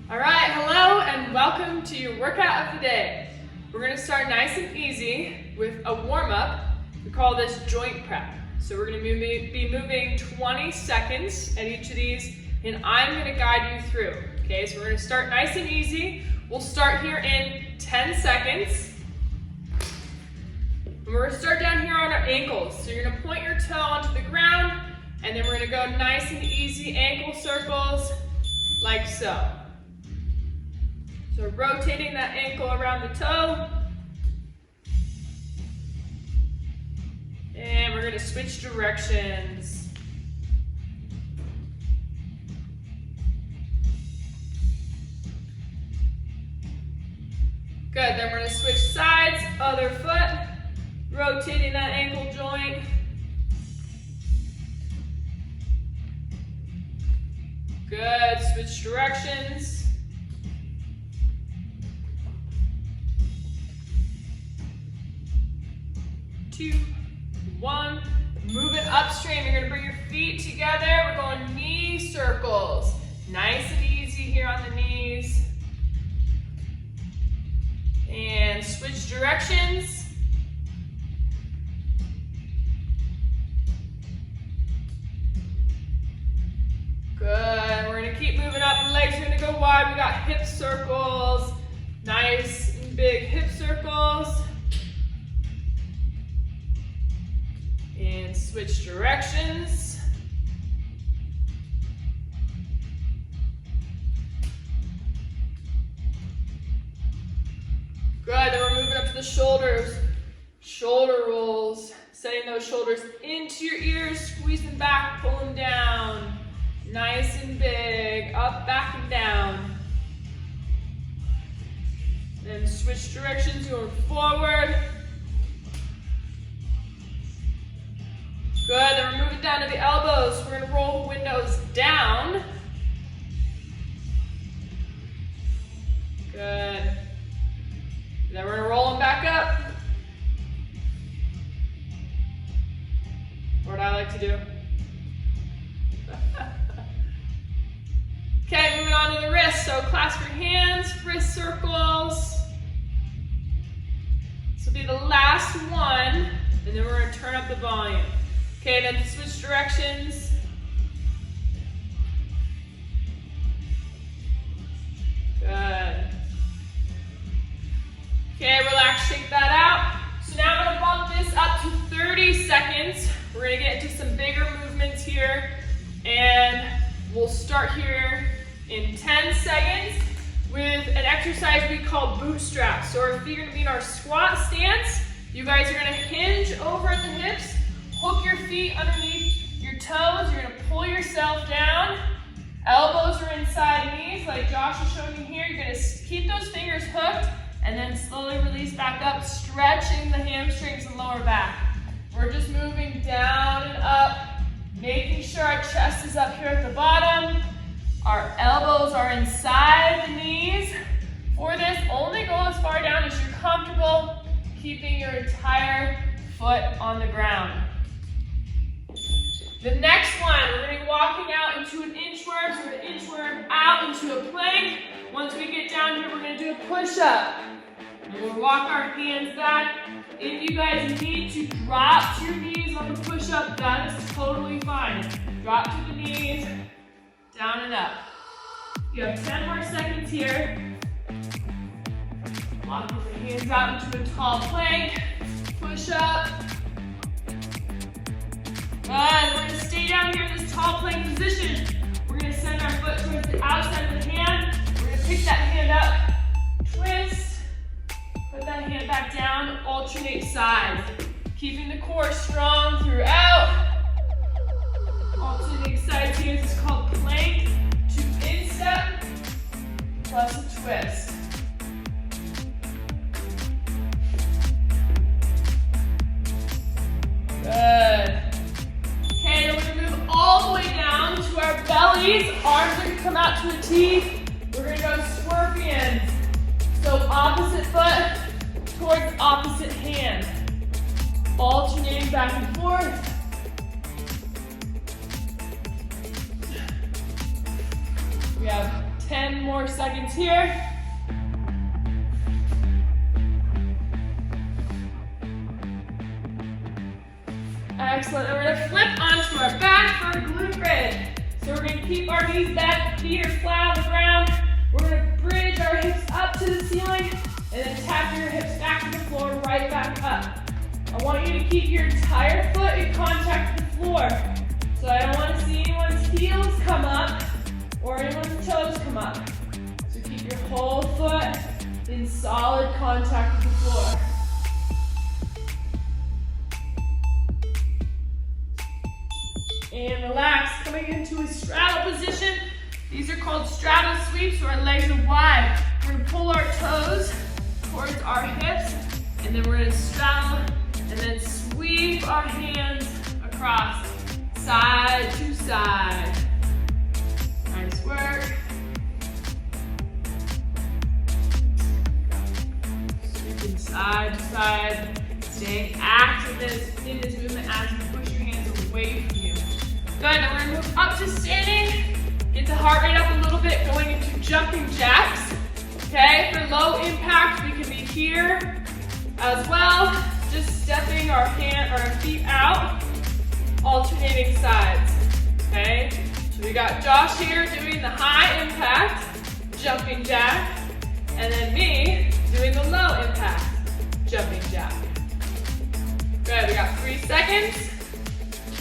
All right, hello and welcome to your workout of the day. We're gonna start nice and easy with a warm-up. We call this joint prep. So we're gonna be moving 20 seconds at each of these, and I'm gonna guide you through. Okay, so we're gonna start nice and easy. We'll start here in 10 seconds. And we're gonna start down here on our ankles. So you're gonna point your toe onto the ground, and then we're gonna go nice and easy ankle circles, like so. So rotating that ankle around the toe. And we're gonna switch directions. Good, then we're gonna switch sides, other foot, rotating that ankle joint. Good, switch directions. 2, 1, move it upstream. You're gonna bring your feet together. We're going knee circles. Nice and easy here on the knees. And switch directions. Good, we're gonna keep moving up. Legs are gonna go wide. We got hip circles. Nice and big hip circles. And switch directions. Good, then we're moving up to the shoulders. Shoulder rolls, setting those shoulders into your ears, squeeze them back, pull them down. Nice and big, up, back, and down. Then switch directions, going forward. Good, then we're moving down to the elbows. We're gonna roll the windows down. Good. Then we're gonna roll them back up. What I like to do. Okay, moving on to the wrists. So clasp your hands, wrist circles. This will be the last one, and then we're gonna turn up the volume. Okay, then switch directions. Good. Okay, relax, shake that out. So now I'm gonna bump this up to 30 seconds. We're gonna get into some bigger movements here, and we'll start here in 10 seconds with an exercise we call bootstraps. So our feet are gonna be in our squat stance. You guys are gonna hinge over at the hips. Hook your feet underneath your toes. You're gonna pull yourself down. Elbows are inside knees, like Josh is showing you here. You're gonna keep those fingers hooked and then slowly release back up, stretching the hamstrings and lower back. We're just moving down and up, making sure our chest is up here at the bottom. Our elbows are inside the knees. For this, only go as far down as you're comfortable, keeping your entire foot on the ground. The next one, we're going to be walking out into an inchworm. So we're going to inchworm out into a plank. Once we get down here, we're going to do a push-up. And we'll walk our hands back. If you guys need to drop to your knees on the push-up, that is totally fine. Drop to the knees, down and up. You have 10 more seconds here. Walk your hands out into a tall plank. Push up. Good, we're going to stay down here in this tall plank position. We're going to send our foot towards the outside of the hand. We're going to pick that hand up, twist, put that hand back down, alternate sides. Keeping the core strong throughout. Alternating sides here, this is called plank to instep plus a twist. Good. Okay, then we're going to move all the way down to our bellies. Arms are going to come out to a T. We're going to go scorpions. So opposite foot towards opposite hand. Alternating back and forth. We have 10 more seconds here. Excellent. And we're gonna flip onto our back for a glute bridge. So we're gonna keep our knees bent, feet are flat on the ground. We're gonna bridge our hips up to the ceiling and then tap your hips back to the floor, right back up. I want you to keep your entire foot in contact with the floor. So I don't want to see anyone's heels come up or anyone's toes come up. So keep your whole foot in solid contact with the floor. And relax, coming into a straddle position. These are called straddle sweeps, so our legs are wide. We're gonna pull our toes towards our hips, and then we're gonna straddle, and then sweep our hands across, side to side. Nice work. Sweeping side to side, staying active in this movement as you push your hands away from you. Good, now we're gonna move up to standing. Get the heart rate up a little bit, going into jumping jacks. Okay, for low impact, we can be here as well. Just stepping our feet out, alternating sides. Okay, so we got Josh here doing the high impact jumping jack, and then me doing the low impact jumping jack. Good, we got 3 seconds.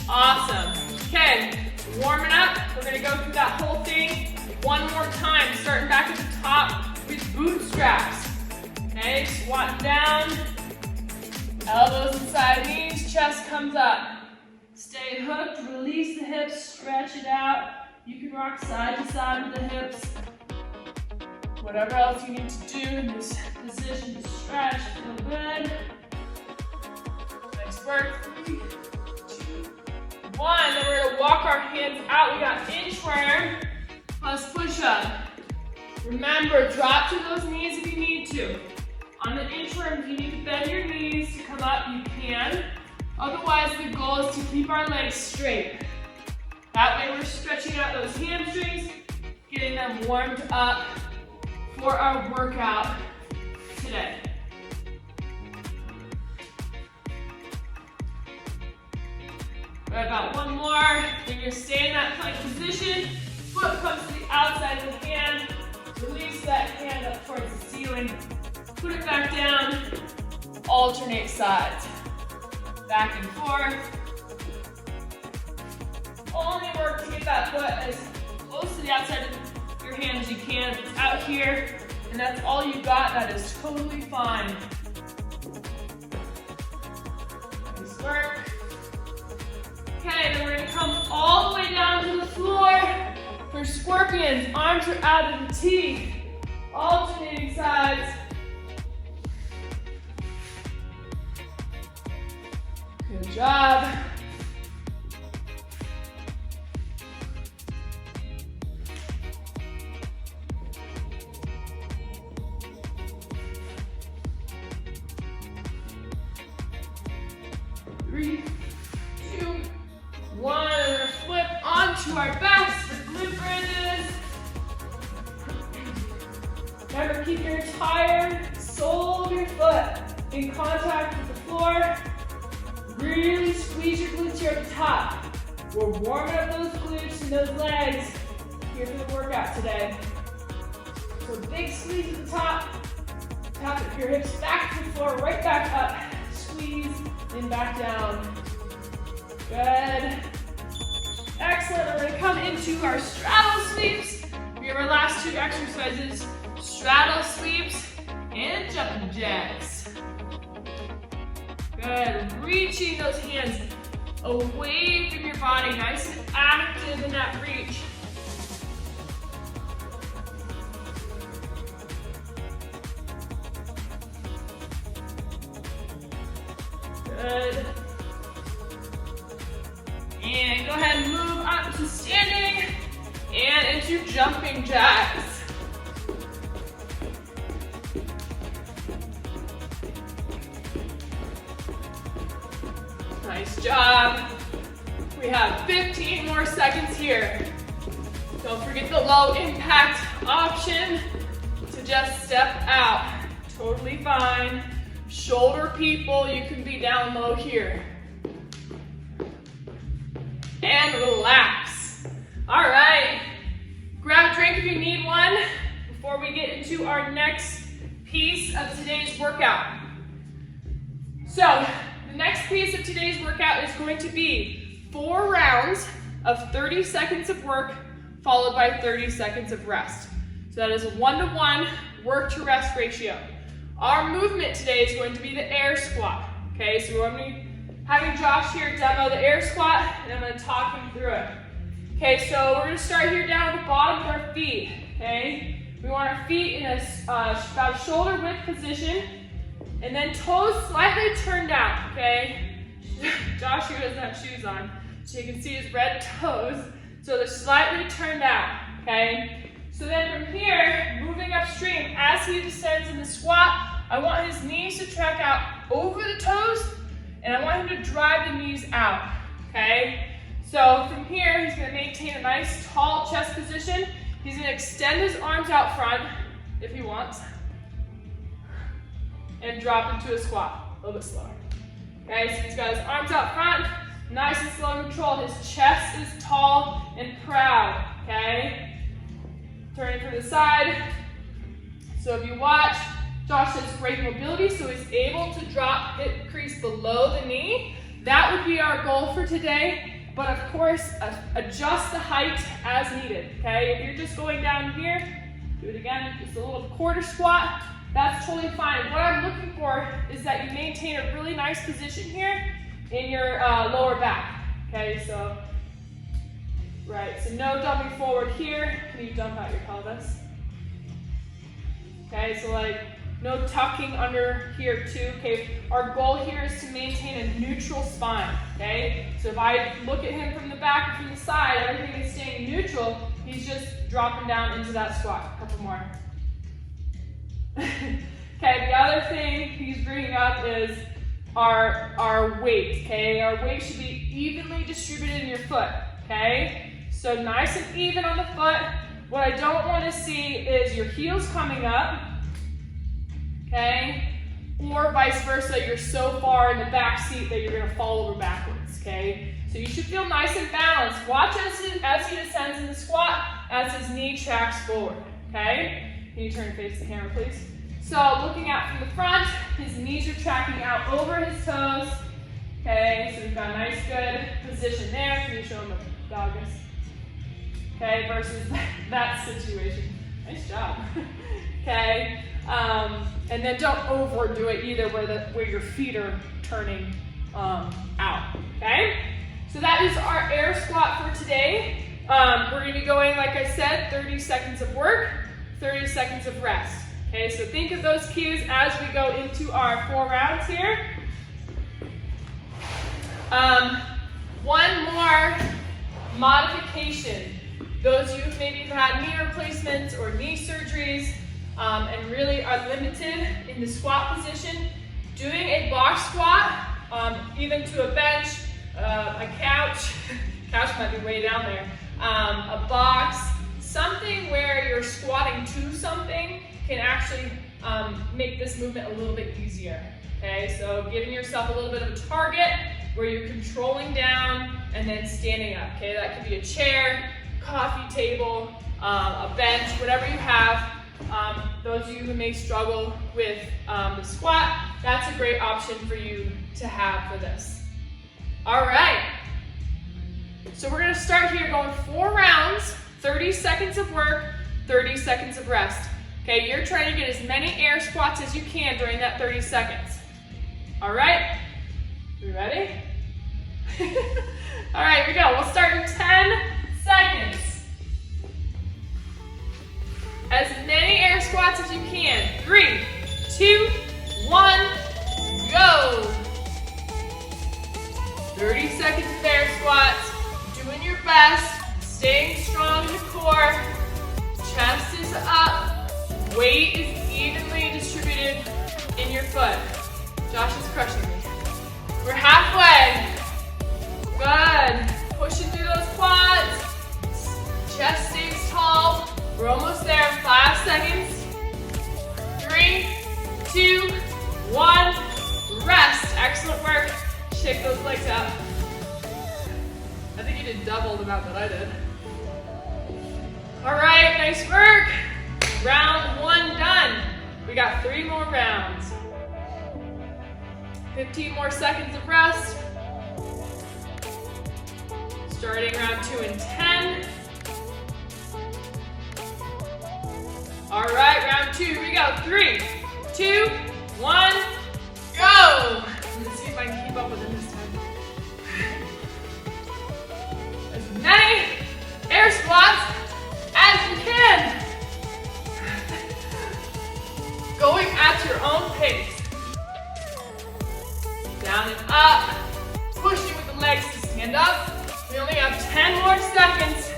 Awesome. Okay, warming up. We're gonna go through that whole thing one more time, starting back at the top with bootstraps. Okay, squat down, elbows inside knees, chest comes up. Stay hooked, release the hips, stretch it out. You can rock side to side with the hips. Whatever else you need to do in this position to stretch, feel good. Nice work. 3, 2, 1. Then we're gonna walk our hands out. We got inchworm plus push-up. Remember, drop to those knees if you need to. On the inchworm, if you need to bend your knees to come up, you can. Otherwise, the goal is to keep our legs straight. That way we're stretching out those hamstrings, getting them warmed up for our workout today. We're about one more. Then you're staying in that plank position. Foot comes to the outside of the hand. Release that hand up towards the ceiling. Put it back down. Alternate sides. Back and forth. Only work to get that foot as close to the outside of your hand as you can. If it's out here and that's all you got, that is totally fine. Nice work. Okay, then we're gonna come all the way down to the floor for scorpions. Arms are out of the T. Alternating sides. Good job. Three, 2, 1. We're gonna flip onto our backs for glute bridges. Remember, keep your entire sole of your foot in contact with the floor. Really squeeze your glutes here at the top. We're warming up those glutes and those legs here for the workout today. So big squeeze at the top. Tap your hips back to the floor, right back up. Squeeze and back down. Good. Excellent. We're going to come into our straddle sweeps. We have our last 2 exercises. Straddle sweeps and jumping jacks. Good. Reaching those hands away from your body. Nice and active in that reach. Good. And go ahead and move up to standing and into jumping jacks. Nice job. We have 15 more seconds here. Don't forget the low impact option to just step out. Totally fine. Shoulder people, you can be down low here. And relax. All right. Grab a drink if you need one before we get into our next piece of today's workout. So, the next piece of today's workout is going to be 4 rounds of 30 seconds of work followed by 30 seconds of rest. So that is a 1-to-1 work to rest ratio. Our movement today is going to be the air squat. Okay, so we're going to be having Josh here demo the air squat, and I'm going to talk him through it. Okay, so we're going to start here down at the bottom of our feet. Okay, we want our feet in about a shoulder width position, and then toes slightly turned out. Okay, Josh here doesn't have shoes on, so you can see his red toes. So they're slightly turned out. Okay, so then from here, moving upstream, as he descends in the squat, I want his knees to track out over the toes, and I want him to drive the knees out. Okay. So from here, he's going to maintain a nice tall chest position. He's going to extend his arms out front, if he wants, and drop into a squat, a little bit slower. Okay, so he's got his arms out front, nice and slow and controlled. His chest is tall and proud, okay? Turning to the side. So if you watch, Josh has great mobility, so he's able to drop hip crease below the knee. That would be our goal for today. But of course, adjust the height as needed, okay? If you're just going down here, do it again, just a little quarter squat, that's totally fine. What I'm looking for is that you maintain a really nice position here in your lower back, okay? So, right, so no dumping forward here. Can you dump out your pelvis? Okay, so like, no tucking under here too, okay? Our goal here is to maintain a neutral spine, okay? So if I look at him from the back or from the side, everything is staying neutral, he's just dropping down into that squat. A couple more. Okay, the other thing he's bringing up is our weight, okay? Our weight should be evenly distributed in your foot, okay? So nice and even on the foot. What I don't want to see is your heels coming up, okay? Or vice versa, you're so far in the back seat that you're going to fall over backwards, okay? So you should feel nice and balanced. Watch as he descends in the squat, as his knee tracks forward, okay? Can you turn and face the camera, please? So looking out from the front, his knees are tracking out over his toes, okay? So we've got a nice, good position there. Can you show him the doggies? Okay, versus that situation. Nice job. Okay. And then don't overdo it either where your feet are turning out, okay? So that is our air squat for today. We're going to be going, like I said, 30 seconds of work, 30 seconds of rest. Okay, so think of those cues as we go into our 4 rounds here. One more modification. Those of you who maybe have had knee replacements or knee surgeries, and really are limited in the squat position, doing a box squat, even to a bench, a couch might be way down there, a box, something where you're squatting to something can actually make this movement a little bit easier. Okay, so giving yourself a little bit of a target where you're controlling down and then standing up. Okay, that could be a chair, coffee table, a bench, whatever you have. Those of you who may struggle with the squat, that's a great option for you to have for this. All right, so we're going to start here going 4 rounds, 30 seconds of work, 30 seconds of rest. Okay, you're trying to get as many air squats as you can during that 30 seconds. All right, you ready? All right, here we go. We'll start in 10 seconds. As many air squats as you can. 3, 2, 1, go. 30 seconds of air squats. Doing your best. Staying strong in the core. Chest is up. Weight is evenly distributed in your foot. Josh is crushing me. We're halfway. Good. Pushing through those quads. Chest stays We're almost there, 5 seconds. 3, 2, 1, rest. Excellent work. Shake those legs out. I think you did double the amount that I did. All right, nice work. Round 1 done. We got 3 more rounds. 15 more seconds of rest. Starting round 2 in 10. All right, round 2, here we go. 3, 2, 1, go. I'm gonna see if I can keep up with it this time. As many air squats as you can. Going at your own pace. Down and up. Pushing with the legs to stand up. We only have 10 more seconds.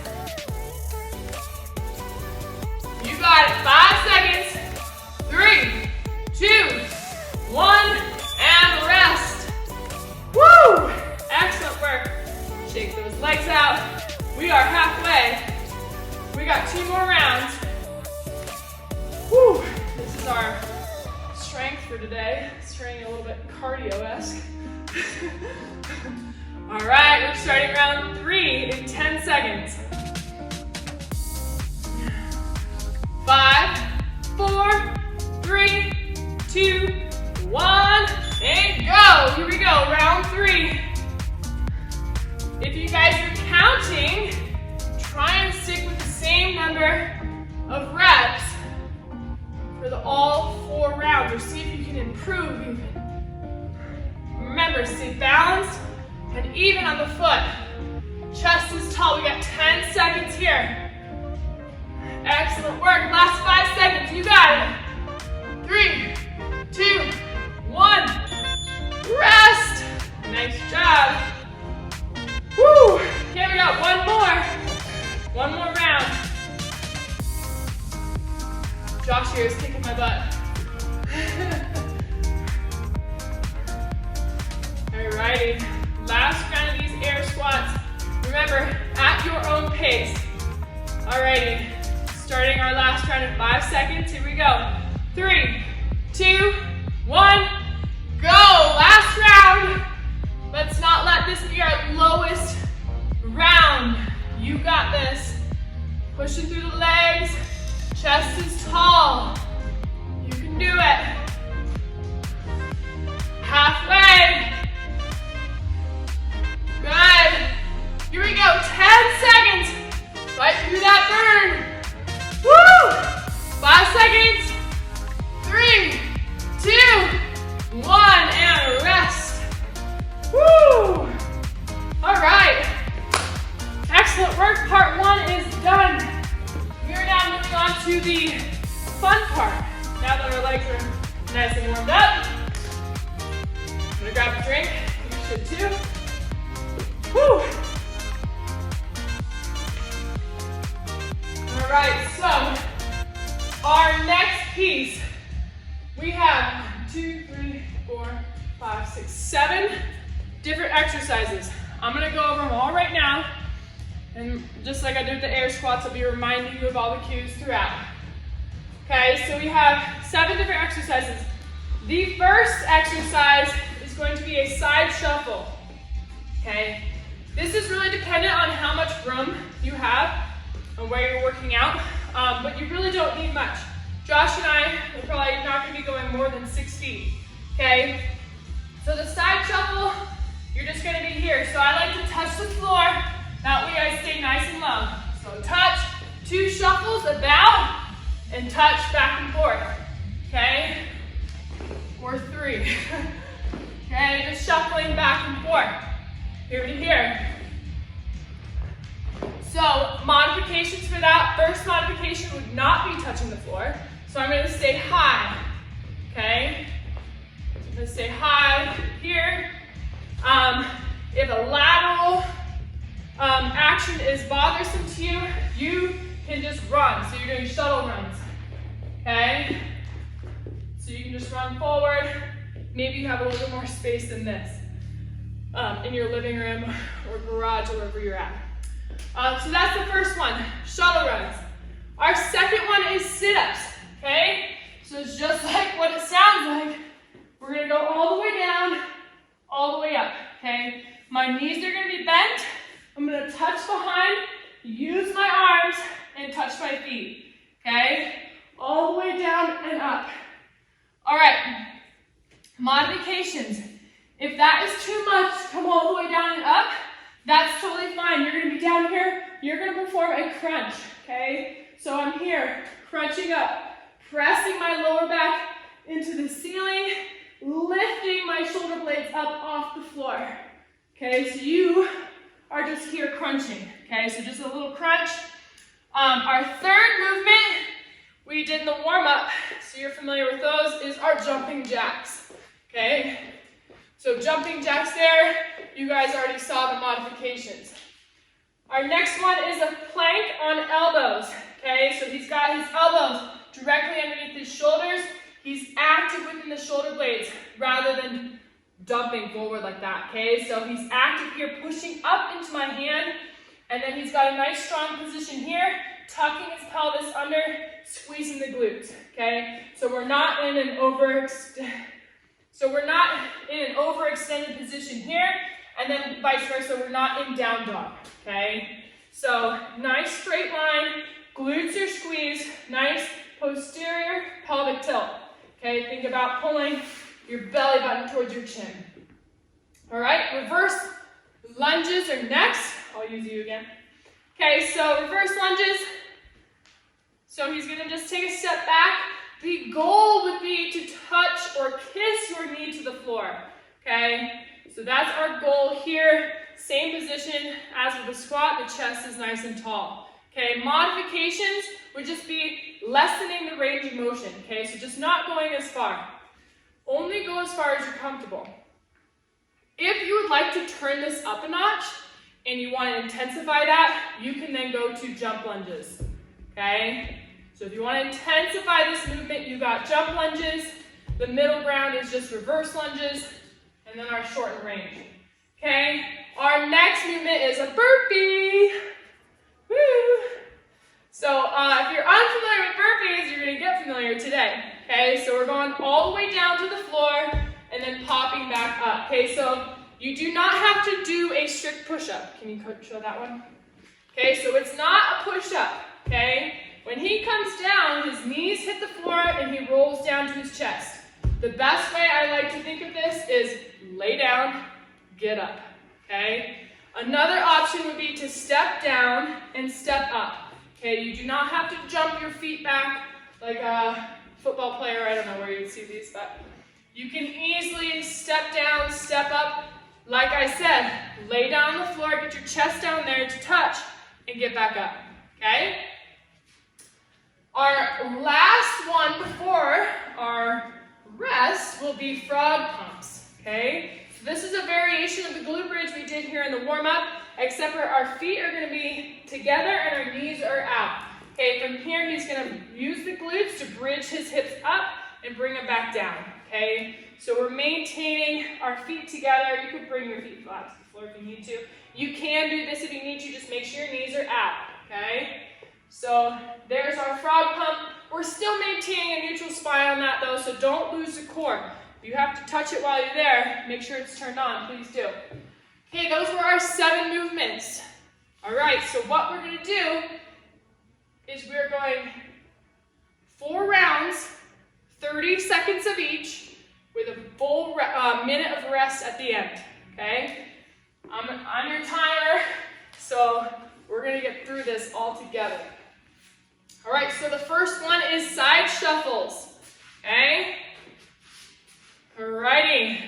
You got it. 5 seconds. 3, 2, 1, and rest. Woo! Excellent work. Shake those legs out. We are halfway. We got 2 more rounds. Woo! This is our strength for today. It's turning a little bit cardio-esque. All right, we're starting round 3 in 10 seconds. 5, 4, 3, 2, 1, and go. Here we go, round 3. If you guys are counting, try and stick with the same number of reps for all 4 rounds, or see if you can improve even. Remember, stay balanced and even on the foot. Chest is tall. We got 10 seconds here. Excellent work. Last 5 seconds. You got it. 3, 2, 1. Rest. Nice job. Woo. Okay, we got one more. One more round. Josh here is kicking my butt. Alrighty, last round of these air squats. Remember, at your own pace. Alrighty, starting our last round in 5 seconds. Here we go. 3, 2, 1, go. Last round. Let's not let this be our lowest round. You got this. Pushing through the legs. Chest is tall. You can do it. Halfway. Good. Here we go. 10 seconds. Fight through that burn. Woo! 5 seconds. 3, 2, 1, and rest. Woo! All right. Excellent work. Part 1 is done. We are now moving on to the fun part. Now that our legs are nice and warmed up, I'm gonna grab a drink. You should too. Woo! All right, so our next piece, we have 2, 3, 4, 5, 6, 7 different exercises. I'm gonna go over them all right now. And just like I did with the air squats, I'll be reminding you of all the cues throughout. Okay, so we have 7 different exercises. The first exercise is going to be a side shuffle. Okay, this is really dependent on how much room you have and where you're working out, but you really don't need much. Josh and I are probably not going to be going more than 6 feet. Okay, so the side shuffle, you're just going to be here. So I like to touch the floor. That way I stay nice and low. So touch, 2 shuffles, about, and touch back and forth. Okay? Or 3. Okay, just shuffling back and forth. Here to here. So modifications for that. First modification would not be touching the floor. So I'm going to stay high. Okay? So I'm going to stay high here. If a lateral action is bothersome to you, you can just run. So you're doing shuttle runs. Okay? So you can just run forward. Maybe you have a little bit more space than this in your living room or garage or wherever you're at. So that's the first one, shuttle runs. Our second one is sit-ups, okay? So it's just like what it sounds like. We're gonna go all the way down, all the way up, okay? My knees are gonna be bent. I'm gonna touch behind, use my arms, and touch my feet, okay? All the way down and up. All right, modifications. If that is too much, come all the way down and up, that's totally fine. You're gonna be down here, you're gonna perform a crunch, okay? So I'm here, crunching up, pressing my lower back into the ceiling, lifting my shoulder blades up off the floor. Okay, so you are just here crunching. Okay, so just a little crunch. Our third movement we did in the warm-up, so you're familiar with those, is our jumping jacks. Okay, so jumping jacks there, you guys already saw the modifications. Our next one is a plank on elbows. Okay, so he's got his elbows directly underneath his shoulders. He's active within the shoulder blades rather than dumping forward like that, okay? So he's active here, pushing up into my hand, and then he's got a nice strong position here, tucking his pelvis under, squeezing the glutes, okay? So we're not in an overextended position here, and then vice versa, we're not in down dog, okay? So nice straight line, glutes are squeezed, nice posterior pelvic tilt. Okay, think about pulling your belly button towards your chin. All right, reverse lunges are next. I'll use you again. Okay, so reverse lunges. So he's gonna just take a step back. The goal would be to touch or kiss your knee to the floor. Okay, so that's our goal here. Same position as with the squat, the chest is nice and tall. Okay, modifications would just be lessening the range of motion, okay? So just not going as far. Only go as far as you're comfortable. If you would like to turn this up a notch and you want to intensify that, you can then go to jump lunges, okay? So if you want to intensify this movement, you got jump lunges. The middle ground is just reverse lunges, and then our shortened range, okay? Our next movement is a burpee. Woo! So if you're unfamiliar with burpees, you're going to get familiar today. Okay, so we're going all the way down to the floor and then popping back up. Okay, so you do not have to do a strict push-up. Can you show that one? Okay, so it's not a push-up. Okay, when he comes down, his knees hit the floor and he rolls down to his chest. The best way I like to think of this is lay down, get up. Okay. Another option would be to step down and step up. Okay, you do not have to jump your feet back like a football player. I don't know where you'd see these, but you can easily step down, step up. Like I said, lay down on the floor, get your chest down there to touch, and get back up, okay? Our last one before our rest will be frog pumps, okay? This is a variation of the glute bridge we did here in the warm-up, except for our feet are going to be together and our knees are out. Okay, from here he's going to use the glutes to bridge his hips up and bring them back down. Okay, so we're maintaining our feet together. You could bring your feet flat to the floor if you need to. You can do this if you need to, just make sure your knees are out. Okay, so there's our frog pump. We're still maintaining a neutral spine on that though, so don't lose the core. If you have to touch it while you're there, make sure it's turned on, please do. Okay, those were our 7 movements. All right, so what we're going to do is we're going 4 rounds, 30 seconds of each, with a full minute of rest at the end, okay? I'm your timer, so we're going to get through this all together. All right, so the first one is side shuffles, okay? Alrighty,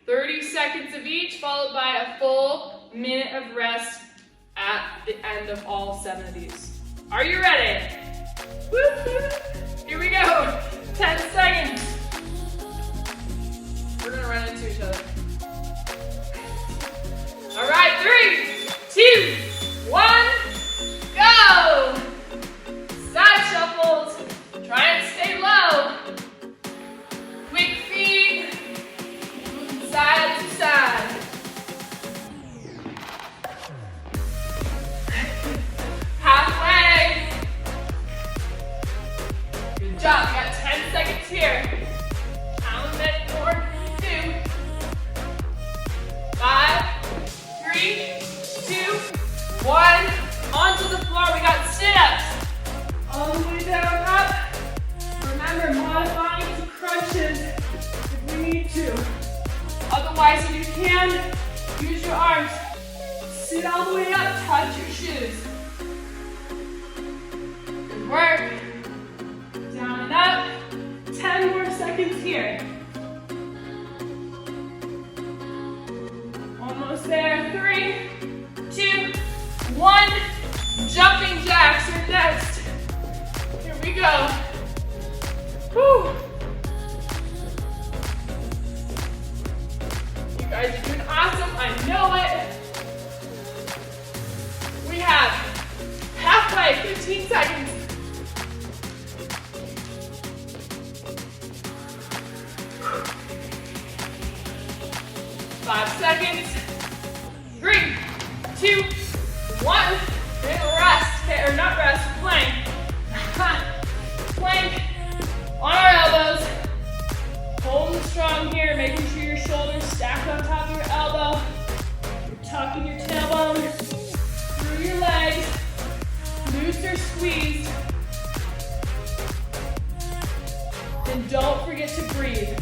30 seconds of each, followed by a full minute of rest at the end of all 7 of these. Are you ready? Woo-hoo. Here we go. 10 seconds. We're gonna run into each other. All right, 3, 2, 1, go. Side shuffles. Try and stay low. Quick feet. Side to side. Halfway. to the floor. We got sit-ups. All the way down, up. Remember, modifying to crunches if we need to. Otherwise, if you can, use your arms. Sit all the way up, touch your shoes. Good work. Down and up. 10 more seconds here. Almost there. 3, 2, 1. Jumping jacks are next. Here we go. Whew. You guys are doing awesome. I know it. We have halfway, 15 seconds. Five seconds. 3, 2, 1. And rest. Okay, or not rest, plank. Plank on our elbows. Holding strong here, making sure your shoulders stack on top of your elbow. You're tucking your tailbone through your legs. Glutes are squeezed. And don't forget to breathe.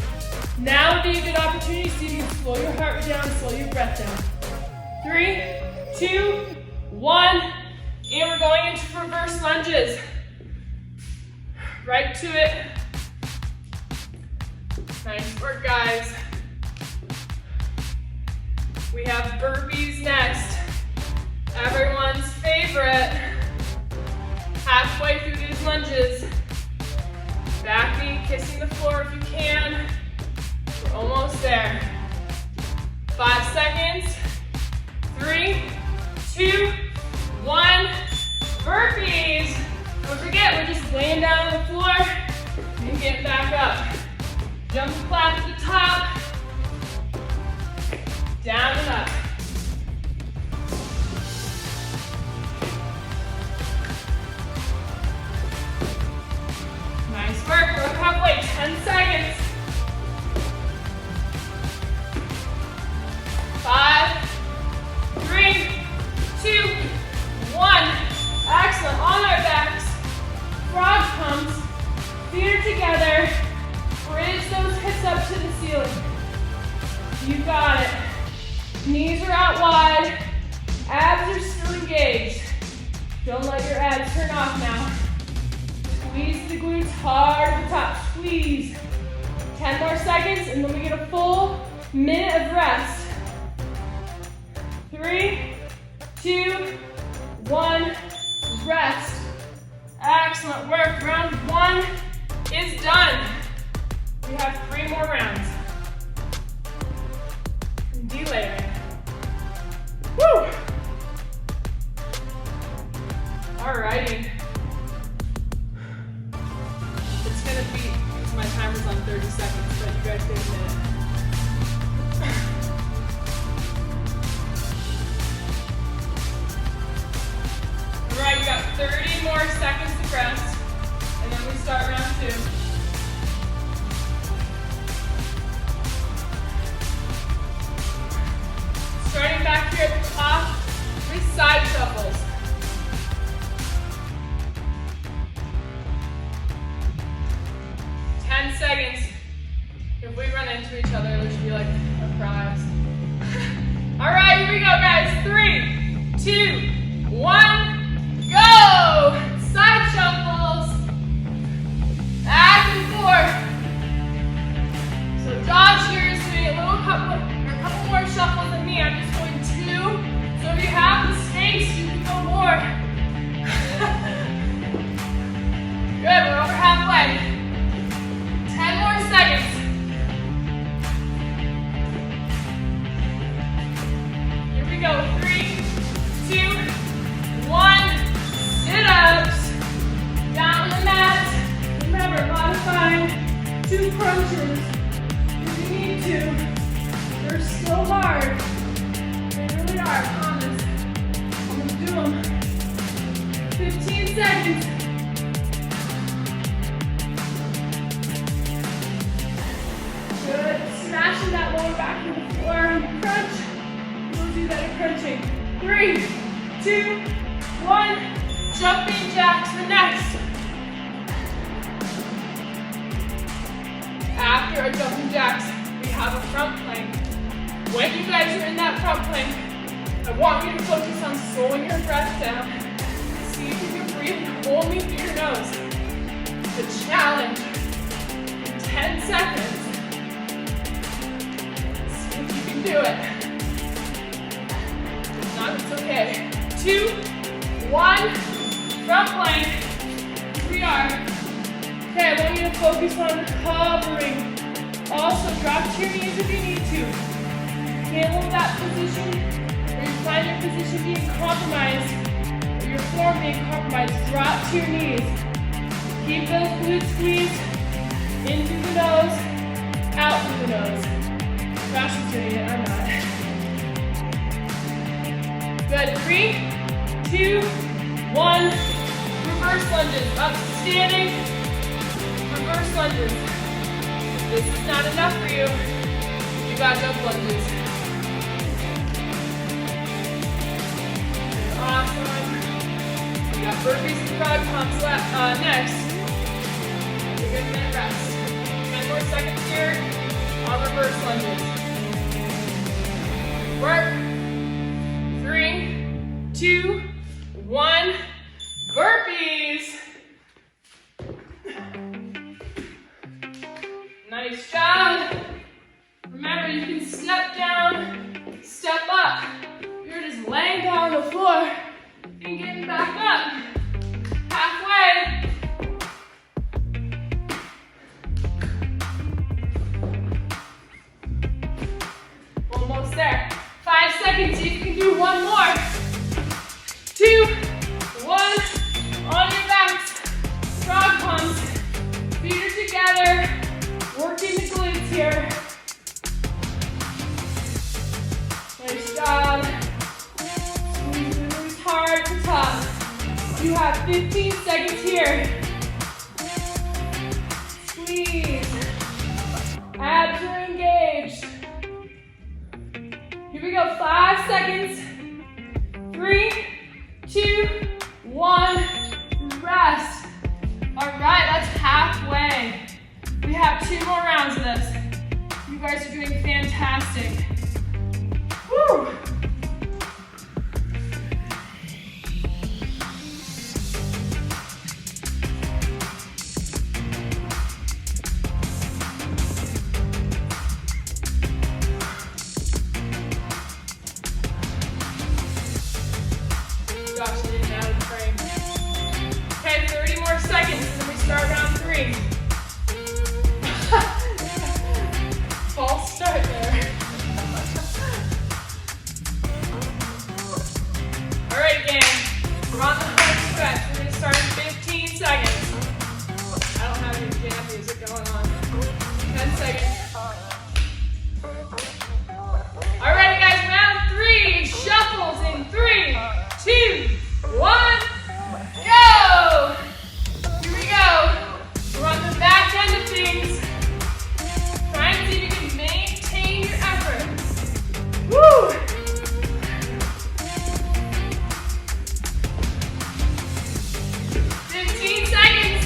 Now would be a good opportunity so you can slow your heart rate down, slow your breath down. 3, 2, 1. And we're going into reverse lunges. Right to it. Nice work, guys. We have burpees next. Everyone's favorite. Halfway through these lunges. Back knee kissing the floor if you can. We're almost there. 5 seconds. 3, 2, 1. Burpees. Don't forget, we're just laying down on the floor and getting back up. Jump clap at the top. Down and up. Nice work. We're halfway. 10 seconds. 5, 3, 2, 1. Excellent. On our backs. Frog pumps. Feet are together. Bridge those hips up to the ceiling. You got it. Knees are out wide. Abs are still engaged. Don't let your abs turn off now. Squeeze the glutes hard at the top. Squeeze. 10 more seconds and then we get a full minute of rest. 3, 2, 1. Rest. Excellent work. Round 1 is done. We have 3 more rounds. Delayering. Woo! Alrighty. It's gonna be, because my timer's on 30 seconds, but you guys get a minute. Alright, you got 30 more seconds of rest, and then we start round 2. Starting back here at the top with side shuffles. 10 seconds. If we run into each other, it should be like a prize. All right, here we go, guys. 3, 2, 1, go! Side shuffles. Back and forth. So Josh here is doing a couple more shuffles than me. I'm just going 2. So if you have the space, you can go more. Good, we're over halfway. 10 more seconds. Here we go. 3, 2, 1. Sit-ups. Down on the mat. Remember, modifying 2 crunches if you need to. They're so hard. They really are, I promise. I'm gonna do them. 15 seconds. Good. Smashing that lower back to the floor. Crunch. We'll do that in crunching. 3, 2, 1. Jumping jacks the next. After our jumping jacks, we have a front plank. When you guys are in that front plank, I want you to focus on slowing your breath down. See if you can breathe only through your nose. The challenge in 10 seconds. See if you can do it. If not, it's okay. 2, 1, front plank. Here we are. Okay, I want you to focus on recovering. Also, drop to your knees if you need to. Can't hold that position, or you find your position being compromised, or your form being compromised, drop to your knees. Keep those glutes squeezed in through the nose, out through the nose. Josh is doing it, I'm not. Good, 3, 2, 1. Reverse lunges, up standing, reverse lunges. If this is not enough for you, you got jump lunges. Awesome. We got burpees and frog pumps next. Take a good minute rest. 10 more seconds here on reverse lunges. Work. 3, 2, 1. Burpees. Nice job. Remember, you can step down, step up. You're just laying down on the floor and getting back up. Halfway. Almost there. 5 seconds, see if you can do one more. 2, 1, on your backs. Frog pumps. Feet are together. Working the glutes here. Nice job. Squeeze the glutes hard at the top. You have 15 seconds here. Squeeze. Abs are engaged. Here we go, 5 seconds. 3, 2, 1. Rest. All right, that's halfway. We have 2 more rounds of this. You guys are doing fantastic. Woo! Gosh, I didn't out of the frame. Okay, 30 more seconds, and then we start round 3. False start there. All right, gang. We're on the home stretch. We're going to start in 15 seconds. I don't have any jam music going on. 10 seconds. All right, guys. Round 3. Shuffles in 3, 2, 1. Go! Here we go. We're on the back end of things. Try and see if you can maintain your effort. Woo! 15 seconds.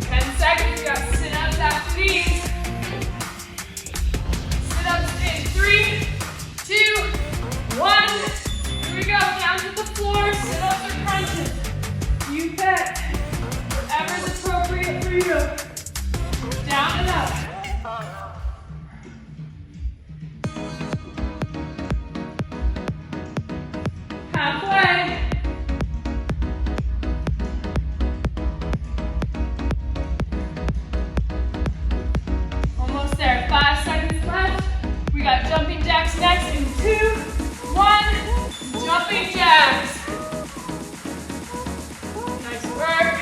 10 seconds. We got sit-ups after these. Sit-ups in 3, 2, 1. Here we go. Down to the floor. Sit-ups or crunches. You bet. Whatever's appropriate for you. Down and up. Halfway. Almost there. 5 seconds left. We got jumping jacks next in 2, 1. Jumping jacks. Nice work.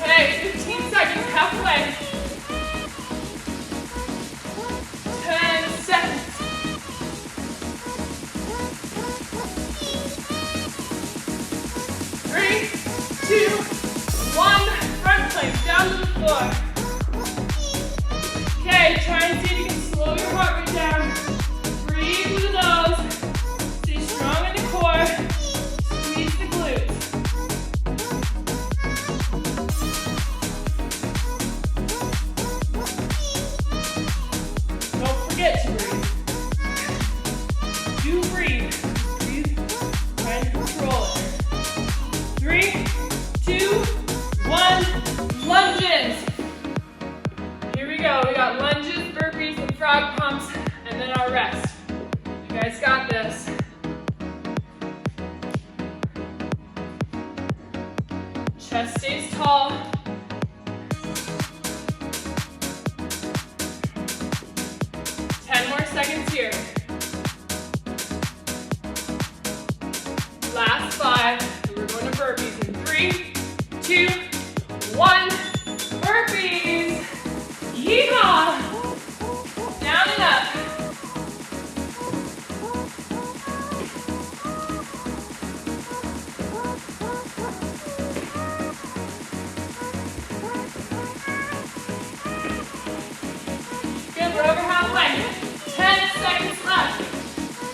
Okay, 15 seconds, halfway. 10 seconds. 3, 2,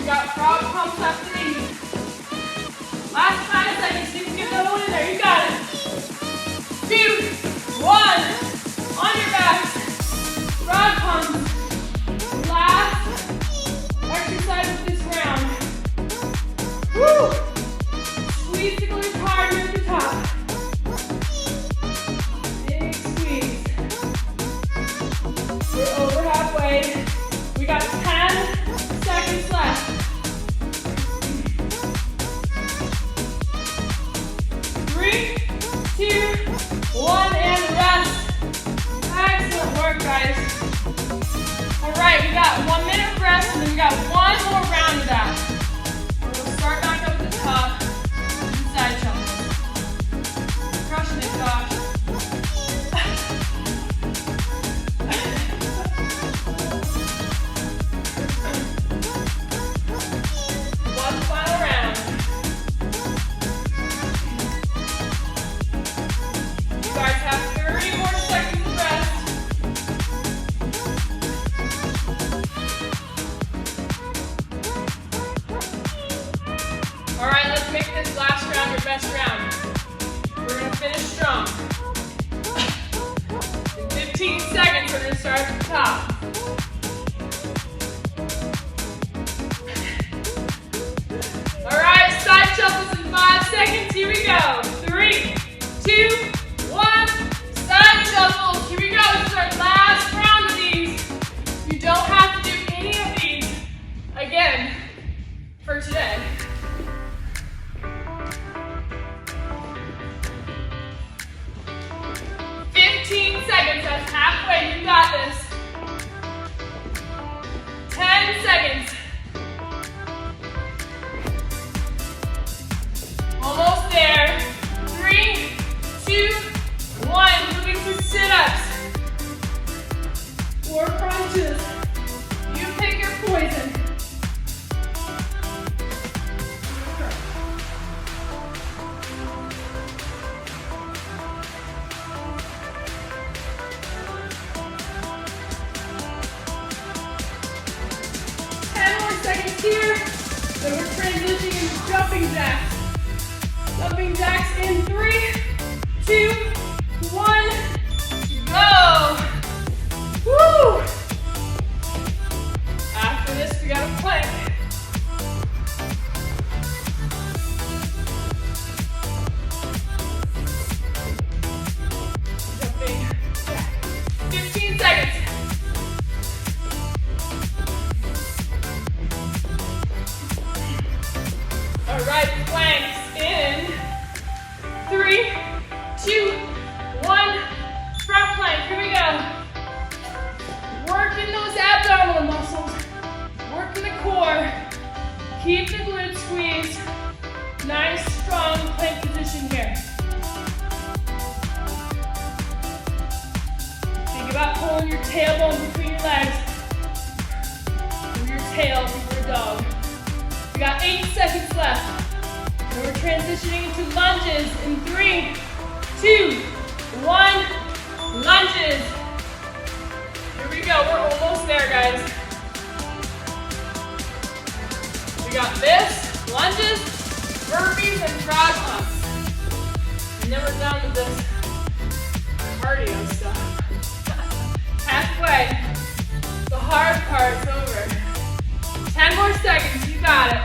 got frog pumps after these. Last 5 seconds. You can get that one in there. You got it. 2, 1. On your backs. Frog pumps. Last exercise of this round. Woo! Squeeze the glutes hard here at the top. Big squeeze. We're over halfway. We got 10 seconds left. 3, 2, 1, and rest. Excellent work, guys. All right, we got 1 minute of rest, and then we got one more round of that. We'll start back up at the top. Side shuffle. Crushing it, Josh. One final round. You guys have 30 more seconds of rest. All right, let's make this last round your best round. We're gonna finish strong. In 15 seconds, we're gonna start at the top. All right, side shuffles in 5 seconds. Here we go. 3, 2, 1. Side shuffles. Here we go. This is our last round of these. You don't have to do any of these again for today. 15 seconds, that's halfway, you got this. 10 seconds. Almost there. 3, 2, 1, moving to sit-ups. Or crunches. You pick your poison. 10 more seconds here. Then we're transitioning into jumping jacks. Jumping jacks in 3, 2, 1, go. Woo! After this, we got a plank. Jumping jack. 15 seconds. All right, planks in 3, 2, 1. Front plank. Here we go. Working those abdominal muscles. Working the core. Keep the glutes squeezed. Nice, strong plank position here. Think about pulling your tailbone between your legs. Through your tail, through your dog. We got 8 seconds left. And we're transitioning into lunges in 3, 2, 1. Lunges. Here we go. We're almost there, guys. We got this, lunges, burpees, and frog pumps. And then we're done with this cardio stuff. Halfway. The hard part's over. 10 more seconds. You got it.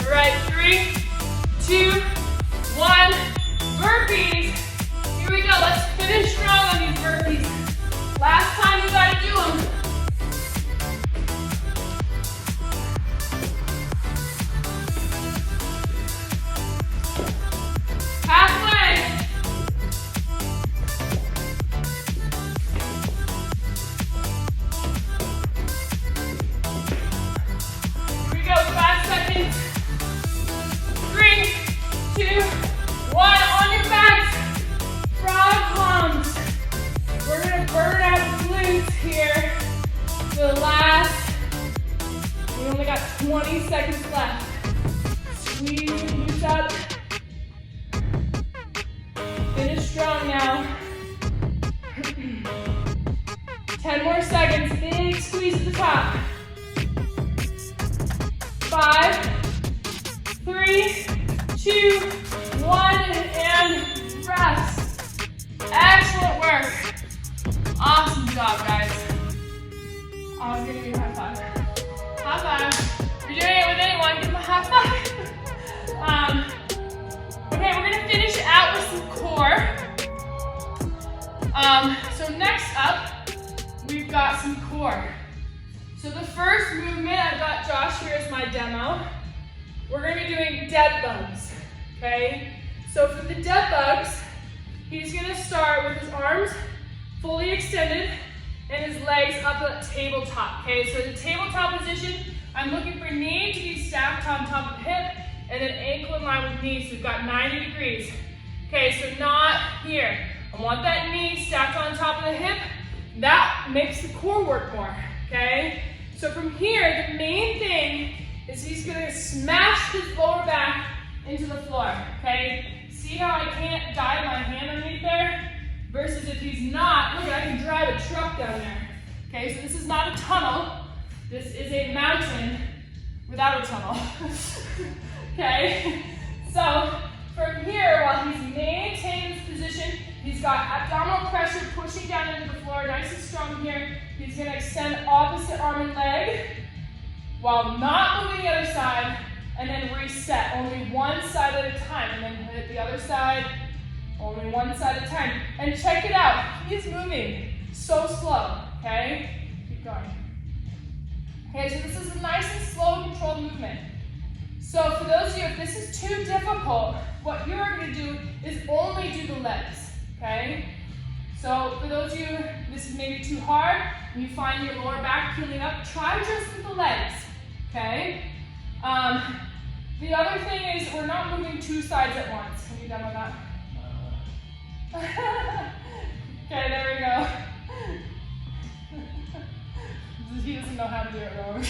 All right, 3, 2, 1. Burpees. Here we go. Let's finish strong on these burpees. Last time you gotta do them. Halfway. more seconds. Big squeeze at the top. 5, 3, 2, 1, and rest. Excellent work. Awesome job, guys. I was gonna give you a high five. High five. If you're doing it with anyone, give them a high five. Okay, we're gonna finish out with some core. So next up, we've got some core. So the first movement, I've got Josh here as my demo. We're gonna be doing dead bugs, okay? So for the dead bugs, he's gonna start with his arms fully extended and his legs up at tabletop, okay? So the tabletop position, I'm looking for knee to be stacked on top of hip and then ankle in line with knee, so we've got 90 degrees. Okay, so not here. I want that knee stacked on top of the hip. That makes the core work more, okay? So from here, the main thing is he's gonna smash his lower back into the floor, okay? See how I can't dive my hand underneath there? Versus if he's not, look, I can drive a truck down there. Okay, so this is not a tunnel. This is a mountain without a tunnel. Okay, so from here, while he's maintaining this position, he's got abdominal pressure pushing down into the floor, nice and strong here. He's gonna extend opposite arm and leg while not moving the other side, and then reset, only one side at a time, and then hit the other side, only one side at a time. And check it out, he's moving so slow, okay? Keep going. Okay, so this is a nice and slow, controlled movement. So for those of you, if this is too difficult, what you're gonna do is only do the legs, okay? So for those of you, this is maybe too hard, and you find your lower back peeling up, try just with the legs, okay? The other thing is we're not moving two sides at once. Can you demo that? Okay, there we go. He doesn't know how to do it wrong.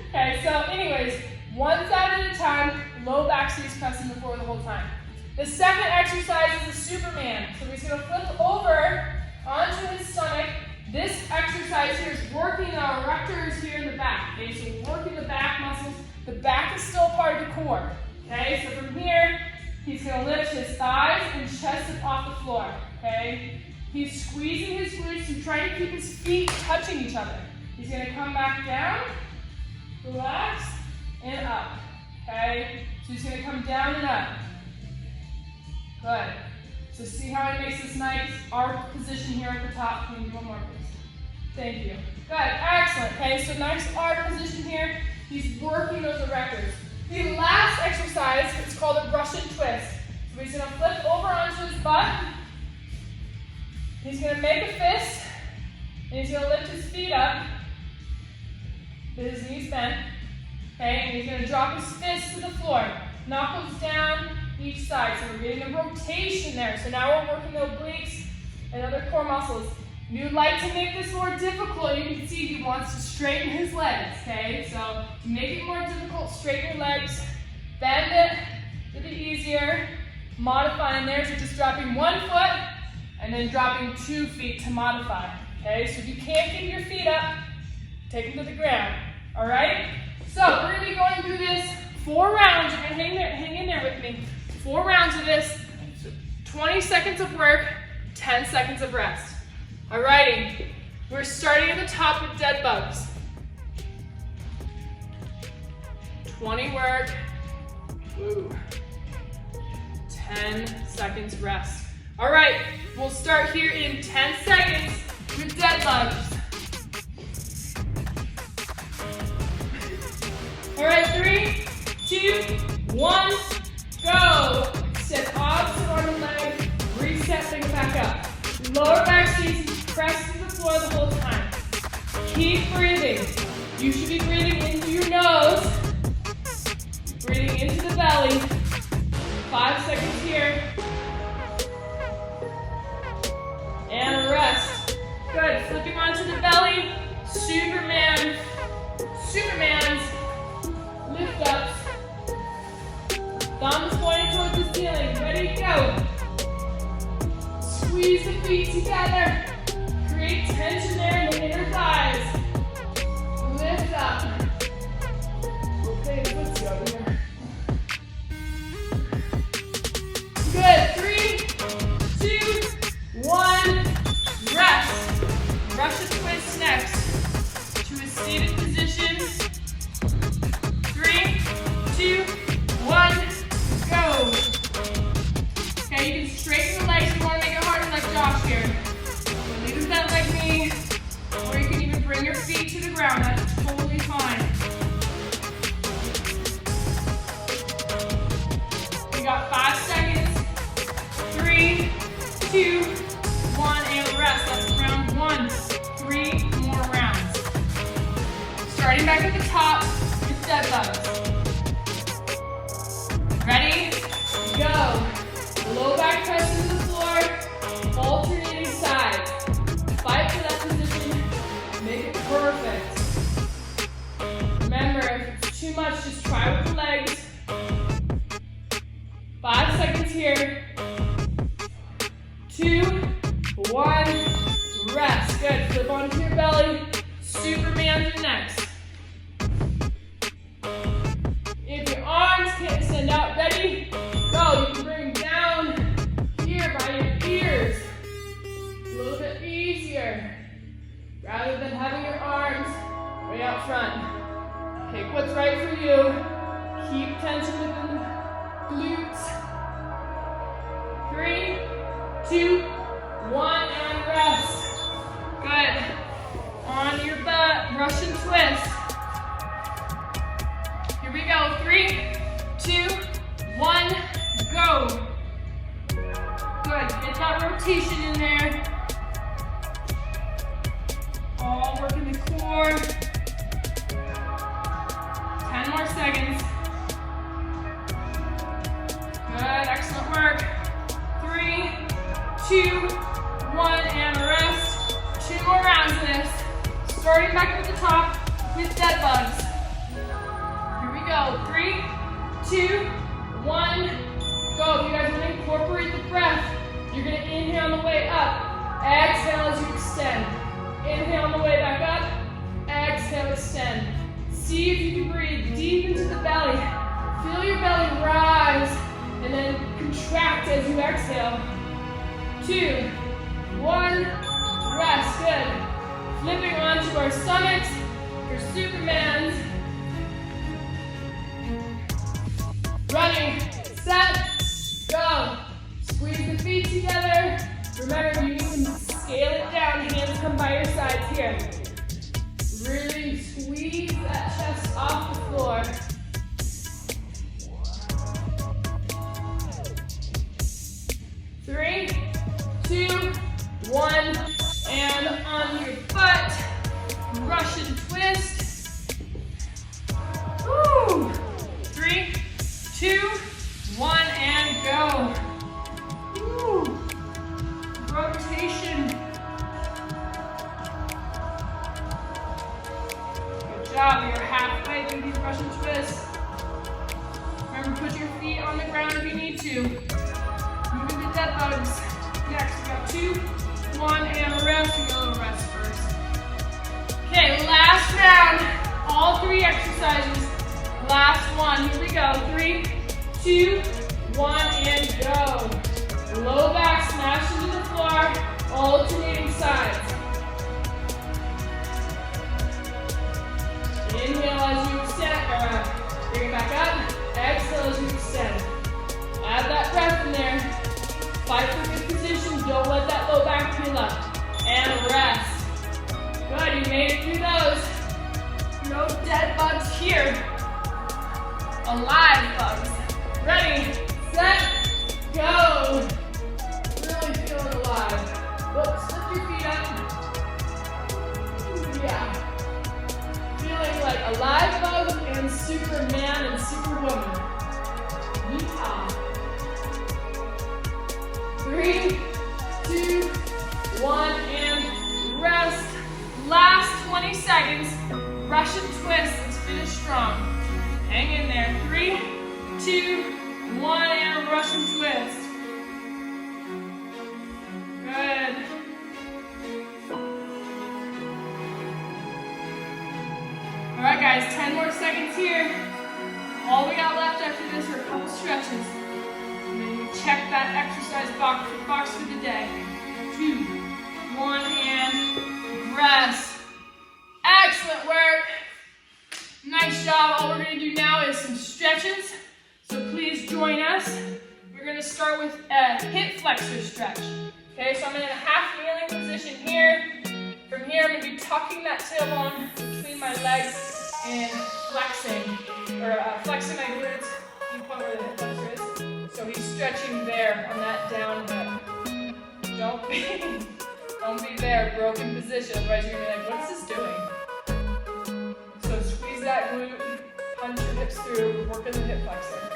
Okay, so anyways, one side at a time, low back stays pressing the floor the whole time. The second exercise is a Superman. So he's gonna flip over onto his stomach. This exercise here is working our erectors here in the back. Okay, so working the back muscles. The back is still part of the core. Okay, so from here, he's gonna lift his thighs and chest up off the floor. Okay, he's squeezing his glutes and trying to keep his feet touching each other. He's gonna come back down, relax, and up. Okay, so he's gonna come down and up. Good. So see how he makes this nice arc position here at the top. Can you do one more, please? Thank you. Good, excellent. Okay, so nice arc position here. He's working those erectors. The last exercise is called a Russian twist. So he's gonna flip over onto his butt. He's gonna make a fist, and he's gonna lift his feet up, with his knees bent. Okay, and he's gonna drop his fist to the floor. Knuckles down each side. So we're getting a rotation there. So now we're working the obliques and other core muscles. If you'd like to make this more difficult, you can see he wants to straighten his legs, okay? So to make it more difficult, straighten your legs, bend it, get it easier, modifying there, so just dropping 1 foot and then dropping 2 feet to modify, okay? So if you can't get your feet up, take them to the ground, all right? So we're gonna be going through this 4 rounds. You're gonna hang in there with me. 4 rounds of this, 20 seconds of work, 10 seconds of rest. Alrighty, we're starting at the top with dead bugs. 20 work, 10 seconds rest. All right, we'll start here in 10 seconds with dead bugs. All right, 3, 2, 1, go. Step opposite arm and leg, reset, bring it back up. Lower back stays pressed to the floor the whole time. Keep breathing. You should be breathing into your nose, breathing into the belly. 5 seconds here. And rest. Good. Flipping onto the belly. Superman. Superman's lift ups. Thumbs pointing towards the ceiling. Ready, go. Squeeze the feet together. Create tension there in the inner Okay, you can straighten the legs if you want to make it harder like Josh here. Leave them bent like me, or you can even bring your feet to the ground. That's totally fine. We got 5 seconds. 3, 2, 1, and rest. That's round 1. 3 more rounds. Starting back at the top with dead bugs. Ready? Go. Low back press into the floor, alternating sides. Fight for that position, make it perfect. Remember, if it's too much, just try with the legs. 5 seconds here. 2, 1, rest. Good, flip onto your belly. Superman's next. If your arms can't extend out, ready? Go. You can bring them down here by your ears. A little bit easier. Rather than having your arms way out front. Pick what's right for you. Keep tension within the glutes. 3, 2, 1, and rest. Good. On your butt, Russian twist. Here we go. 3, 2, 1, go. Good. Get that rotation in there. All working the core. 10 more seconds. Good. Excellent work. 3, 2, 1, and rest. 2 more rounds of this. Starting back at the top with dead bugs. Here we go. 3, 2, 1, go. If you guys want to incorporate the breath, you're going to inhale on the way up. Exhale as you extend. Inhale on the way back up. Exhale, extend. See if you can breathe deep into the belly. Feel your belly rise and then contract as you exhale. 2, 1, rest. Good. Flipping onto our stomachs for Supermans. Ready, set, go. Squeeze the feet together. Remember, you can scale it down. Hands come by your sides here. Really squeeze that chest off the floor. 3, 2, 1, and on your butt, Russian twist. Woo! 3, 2, 1, and go. Woo! Rotation. Good job. You're halfway through these Russian twists. Remember, put your feet on the ground if you need to. Moving to dead bugs. Next, we got 2, 1, and rest. We got a little rest first. Okay, last round. All 3 exercises. Last one. Here we go. 3, 2, 1, and go. Low back, smash into the floor. Alternating sides. Inhale as you extend. Bring it back up. Exhale as you extend. Add that breath in there. Fight for good position. Don't let that low back peel up. And rest. Good. You made it through those. No dead bugs here. Alive bugs. Ready, set, go. Really feeling alive. Whoops, lift your feet up. Yeah. Feeling like alive bug and Superman and Superwoman. Yeehaw. 3, 2, 1, and rest. Last 20 seconds. Russian twist. Let's finish strong. Hang in there. 3, 2, 1, and a Russian twist. Good. All right, guys, 10 more seconds here. All we got left after this are a couple stretches. And then you check that exercise box for the day. 2, 1, and rest. Excellent work. Nice job. All we're going to do now is some stretches. So please join us. We're going to to start with a hip flexor stretch. Okay, so I'm in a half kneeling position here. From here, I'm going to be tucking that tailbone between my legs and flexing my glutes. You point where the hip flexor is. So he's stretching there on that down hip. Don't be there, broken position. Otherwise, you're going to be like, what is this doing? So squeeze that glute, punch your hips through, work in the hip flexor.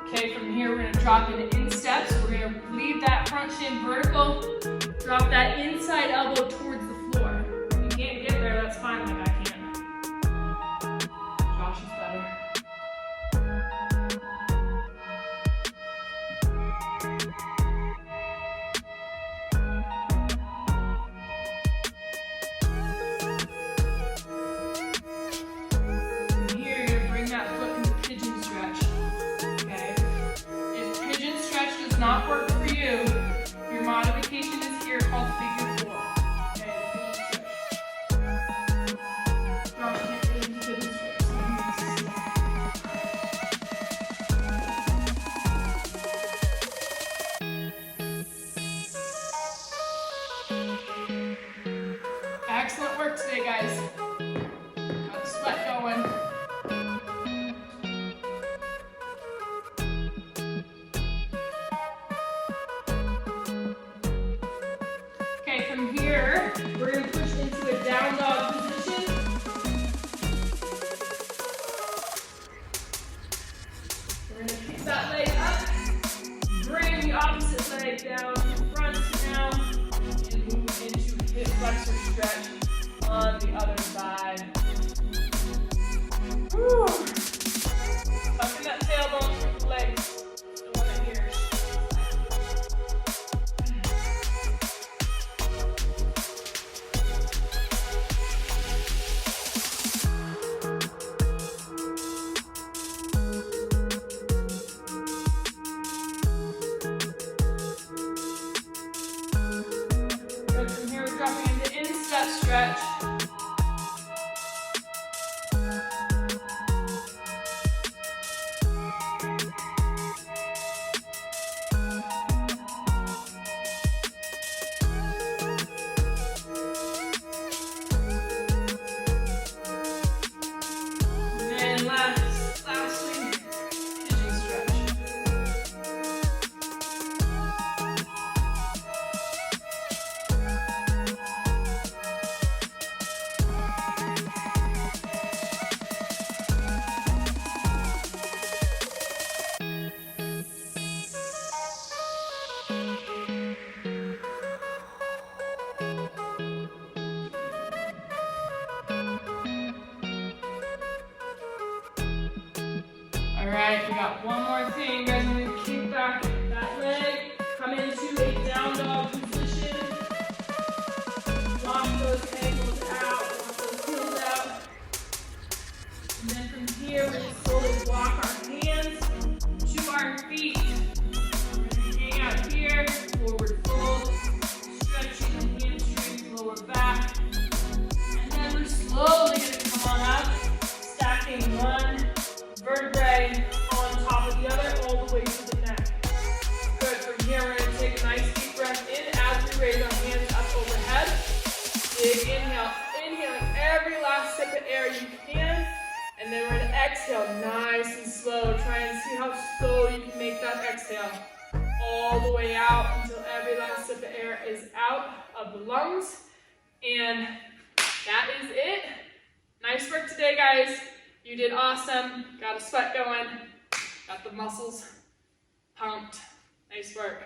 Okay, from here we're going to drop into insteps. We're going to leave that front shin vertical, drop that inside elbow towards the floor. If you can't get there, that's fine, like I can. Josh is better. From here, you're going to bring that foot into pigeon stretch. Not work for you, your modification is here called figure 4. Okay, Josh can't get into pigeon stretch. Excellent work today, guys. Got the sweat going. From here, we're going to push into a down dog position. We're going to kick that leg up, bring the opposite leg down in front now, and move into hip flexor stretch on the other side. Woo. Tucking that tailbone through the legs. From here, we're dropping into instep stretch. And then lastly, pigeon stretch. Alright, we got one more thing. You guys are going to kick back that leg, come into a down dog position, walk those ankles out, walk those heels out. And then from here, we're going to slowly walk our hands to our feet. We're going to hang out here, forward fold, stretching the hamstrings, lower back. And then we're slowly going to come on up, stacking one vertebrae on top of the other, all the way to the neck. Good. From here, we're going to take a nice deep breath in as we raise our hands up overhead. Big inhale, inhaling every last sip of air you can. And then we're going to exhale nice and slow. Try and see how slow you can make that exhale. All the way out until every last sip of air is out of the lungs. And that is it. Nice work today, guys. You did awesome. Got a sweat going. Got the muscles pumped. Nice work.